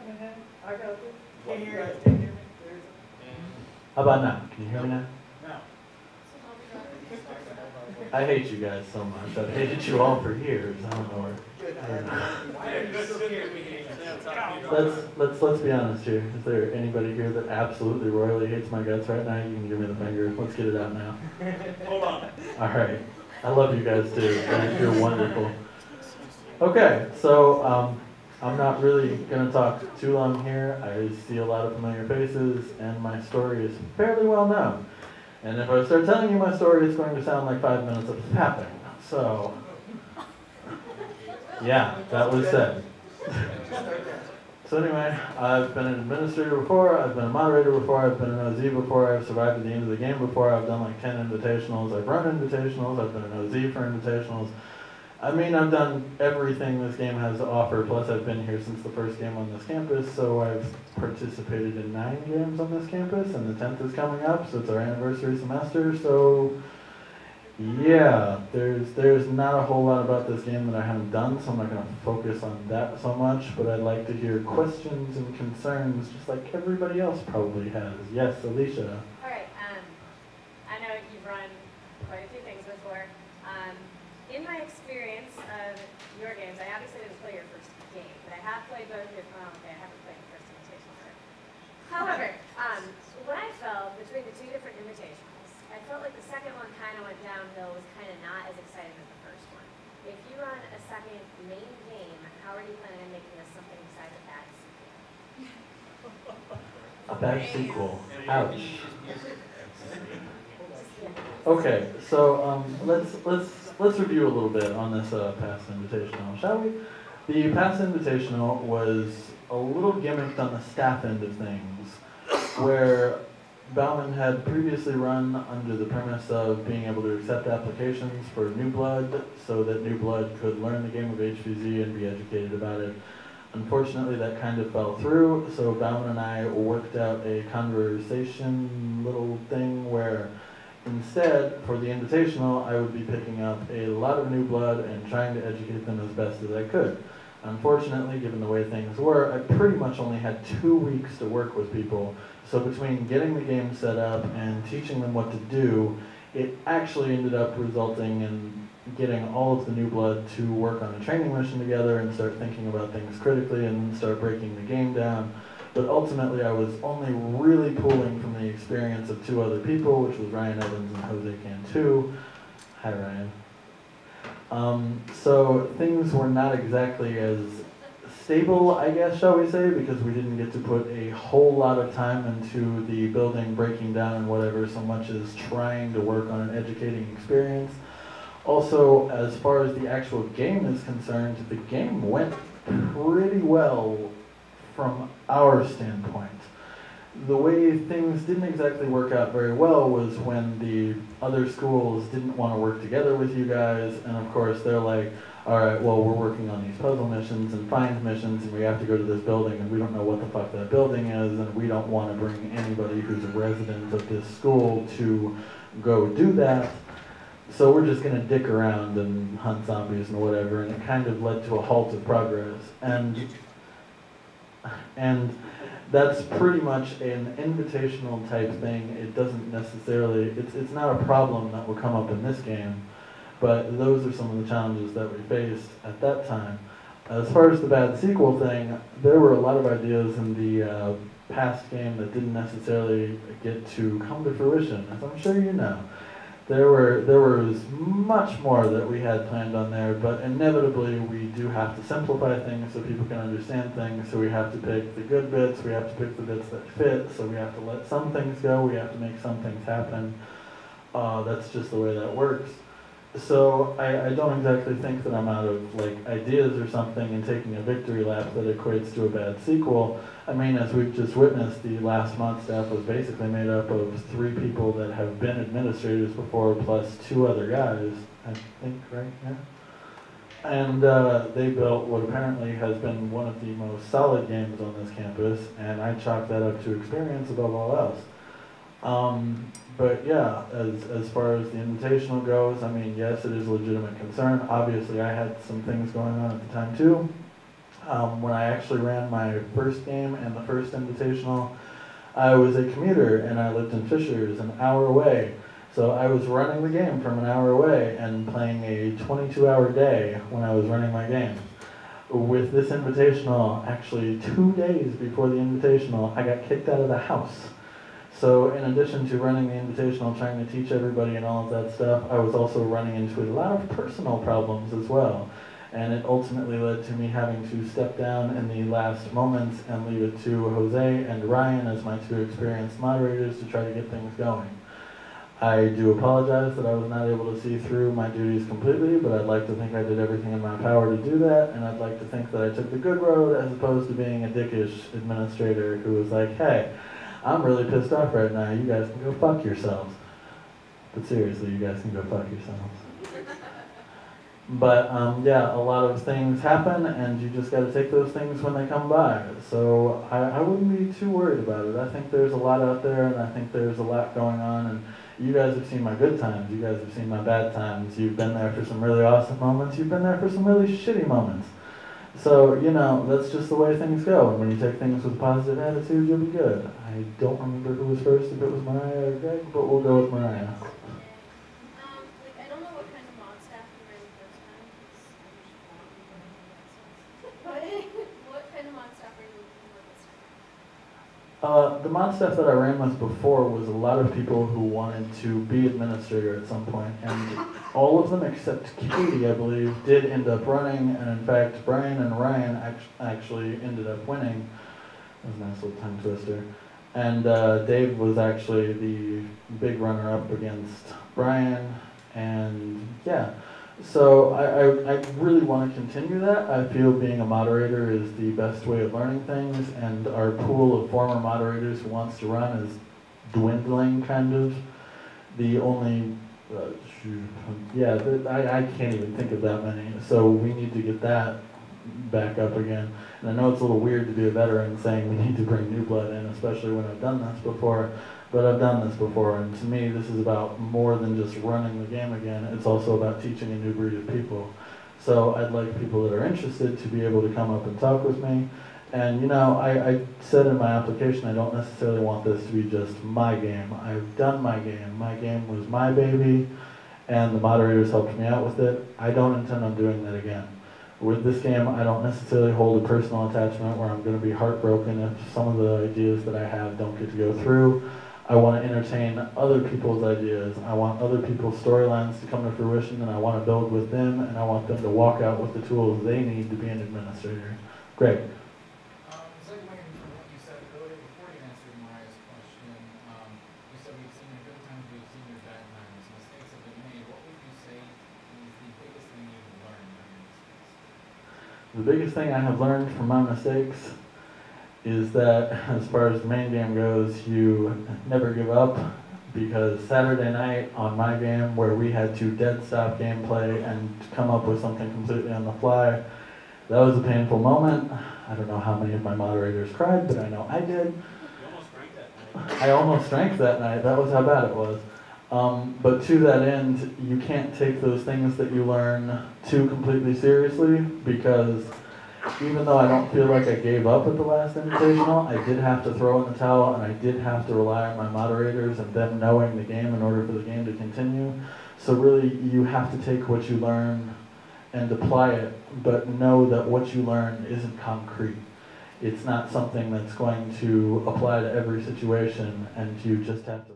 I got it. Can you hear us? Can you hear me? How about now? Can you hear me now? No. I hate you guys so much. I've hated you all for years. I don't know where. Let's be honest here. Is there anybody here that absolutely royally hates my guts right now? You can give me the finger. Let's get it out now. Hold on. All right. I love you guys too. You're wonderful. Okay, so I'm not really going to talk too long here. I see a lot of familiar faces, and my story is fairly well known. And if I start telling you my story, it's going to sound like 5 minutes of tapping. So, yeah, that was said. So anyway, I've been an administrator before, I've been a moderator before, I've been an OZ before, I've survived at the end of the game before, I've done like 10 invitationals, I've run invitationals, I've been an OZ for invitationals. I mean, I've done everything this game has to offer, plus I've been here since the first game on this campus, so I've participated in 9 games on this campus, and the 10th is coming up, so it's our anniversary semester, so yeah, there's not a whole lot about this game that I haven't done, so I'm not going to focus on that so much, but I'd like to hear questions and concerns, just like everybody else probably has. Yes, Alicia? Alright, I know you've run quite a few things before. In my experience of your games, I obviously didn't play your first game, but I have played both your, well, okay, I haven't played the first invitational. However, what I felt between the 2 different invitationals, I felt like the second one kind of went downhill, was kind of not as exciting as the first one. If you run a second main game, how are you planning on making this something besides a bad sequel? A bad sequel. Ouch. Okay, so let's review a little bit on this past invitational, shall we? The past invitational was a little gimmicked on the staff end of things, where Bauman had previously run under the premise of being able to accept applications for new blood so that new blood could learn the game of HvZ and be educated about it. Unfortunately, that kind of fell through, so Bauman and I worked out a conversation little thing where instead, for the invitational, I would be picking up a lot of new blood and trying to educate them as best as I could. Unfortunately, given the way things were, I pretty much only had 2 weeks to work with people. So between getting the game set up and teaching them what to do, it actually ended up resulting in getting all of the new blood to work on a training mission together and start thinking about things critically and start breaking the game down. But ultimately, I was only really pulling from the experience of 2 other people, which was Ryan Evans and Jose Cantu. Hi, Ryan. So things were not exactly as stable, I guess, shall we say, because we didn't get to put a whole lot of time into the building breaking down and whatever, so much as trying to work on an educating experience. Also, as far as the actual game is concerned, the game went pretty well from our standpoint. The way things didn't exactly work out very well was when the other schools didn't want to work together with you guys, and of course they're like, alright, well, we're working on these puzzle missions and find missions, and we have to go to this building, and we don't know what the fuck that building is, and we don't want to bring anybody who's a resident of this school to go do that. So we're just going to dick around and hunt zombies and whatever, and it kind of led to a halt of progress. And that's pretty much an invitational type thing. It doesn't necessarily, it's not a problem that will come up in this game, but those are some of the challenges that we faced at that time. As far as the bad sequel thing, there were a lot of ideas in the past game that didn't necessarily get to come to fruition, as I'm sure you know. There was much more that we had planned on there, but inevitably we do have to simplify things so people can understand things, so we have to pick the good bits, we have to pick the bits that fit, so we have to let some things go, we have to make some things happen. That's just the way that works. So I don't exactly think that I'm out of like ideas or something and taking a victory lap that equates to a bad sequel. I mean, as we've just witnessed, the last month staff was basically made up of 3 people that have been administrators before, plus 2 other guys, I think, right? Yeah. And they built what apparently has been one of the most solid games on this campus, and I chalk that up to experience above all else. But yeah, as far as the invitational goes, I mean, yes, it is a legitimate concern. Obviously, I had some things going on at the time too. When I actually ran my first game and the first invitational, I was a commuter and I lived in Fishers, an hour away. So I was running the game from an hour away and playing a 22-hour day when I was running my games. With this invitational, actually 2 days before the invitational, I got kicked out of the house. So in addition to running the invitational, trying to teach everybody and all of that stuff, I was also running into a lot of personal problems as well. And it ultimately led to me having to step down in the last moments and leave it to Jose and Ryan as my 2 experienced moderators to try to get things going. I do apologize that I was not able to see through my duties completely, but I'd like to think I did everything in my power to do that, and I'd like to think that I took the good road as opposed to being a dickish administrator who was like, hey, I'm really pissed off right now, you guys can go fuck yourselves. But seriously, you guys can go fuck yourselves. But yeah, a lot of things happen, and you just got to take those things when they come by. So I wouldn't be too worried about it. I think there's a lot out there, and I think there's a lot going on. And you guys have seen my good times. You guys have seen my bad times. You've been there for some really awesome moments. You've been there for some really shitty moments. So, you know, that's just the way things go. And when you take things with a positive attitude, you'll be good. I don't remember who was first, if it was Mariah or Greg, but we'll go with Mariah. I don't know what kind of mod staff you ran the first time. What kind of mod staff are you looking for this time? The mod staff that I ran with before was a lot of people who wanted to be administrator at some point, and all of them except Katie, I believe, did end up running, and in fact, Brian and Ryan actually ended up winning. That was a nice little tongue twister. And Dave was actually the big runner-up against Brian, and yeah. So I really want to continue that. I feel being a moderator is the best way of learning things, and our pool of former moderators who wants to run is dwindling, kind of. The only, I can't even think of that many. So we need to get that back up again. And I know it's a little weird to be a veteran saying we need to bring new blood in, especially when I've done this before. But I've done this before, and to me, this is about more than just running the game again. It's also about teaching a new breed of people. So I'd like people that are interested to be able to come up and talk with me. And you know, I said in my application, I don't necessarily want this to be just my game. I've done my game. My game was my baby, and the moderators helped me out with it. I don't intend on doing that again. With this game, I don't necessarily hold a personal attachment where I'm going to be heartbroken if some of the ideas that I have don't get to go through. I want to entertain other people's ideas. I want other people's storylines to come to fruition, and I want to build with them, and I want them to walk out with the tools they need to be an administrator. Great. Segueing from what you said earlier before you answered Mariah's question, you said we've seen your good times, we've seen your bad times, mistakes have been made. What would you say is the biggest thing you've learned from your mistakes? The biggest thing I have learned from my mistakes is that as far as the main game goes, you never give up, because Saturday night on my game, where we had to dead stop gameplay and come up with something completely on the fly, that was a painful moment. I don't know how many of my moderators cried, but I know I did. You almost drank that night. I almost drank that night. That was how bad it was. But to that end, you can't take those things that you learn too completely seriously, because even though I don't feel like I gave up at the last invitational, I did have to throw in the towel, and I did have to rely on my moderators and them knowing the game in order for the game to continue. So really, you have to take what you learn and apply it, but know that what you learn isn't concrete. It's not something that's going to apply to every situation, and you just have to